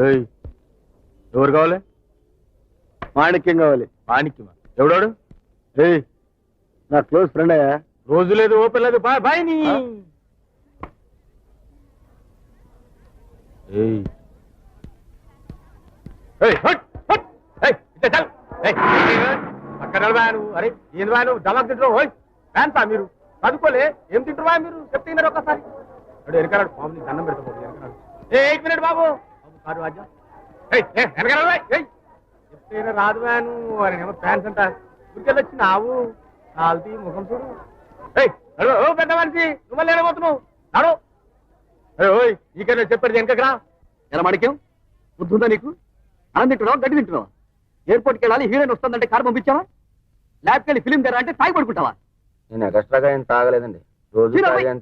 ఏయ్, ఎవరు కావాలి? మాణిక్యం కావాలి. మాణిక్యమా? ఎవడాడు? ఏయ్, నా క్లోజ్ ఫ్రెండ్ అయ్యా. రోజు లేదు, ఓపెన్ లేదు. బాయ్ బాయ్ నీ. ఏయ్ ఏయ్, హట్ హట్. ఏయ్, ఇట్లా చల్. ఏయ్, అక్కడ నిలబా నువ్వు. అరే ఏంది బా నువ్వు దమాక్ తింటున్నావు? ఓయ్ ఫ్యాన్సా మీరు? చదువుకోలే, ఏం తింటున్నా మీరు? చెప్తున్నారు ఒక్కసారి. అడు వెనకరాడు బాబు, నీకు దండం పెడతా బాబు, వెనకరాడు. ఏ 1 మినిట్ బాబు. బాబు కారు రాజా. ఏయ్ వెనకరాడు. ఏయ్ చెప్తే రాదు వ్యాను అని ఏమో ఫ్యాన్స్ అంట. ఊరికెళ్ళి వచ్చినావు నాలుగు ముఖం చూడు. ఏయ్ నడు, ఓ పెద్ద మనిషి, నువ్వు మళ్ళీ ఏడబోతున్నావు? నాడు. ఓయ్ నీకన్నా చెప్పాడు వెనకరా. ఎలా మాణిక్యం, బుద్ధుందా నీకు? అన్నం తింటున్నావు, గడ్డి తింటున్నావు? ఎయిర్పోర్ట్కి వెళ్ళాలి, హీరోయిన్ వస్తుందంటే కారు పంపించావా? ల్యాబ్కి వెళ్ళి ఫిలిం తెరా అంటే తాగి పడుకుంటావా? నేను ఎక్స్ట్రాగా ఏం తాగలేదండి, రోజు తాగే అంతే.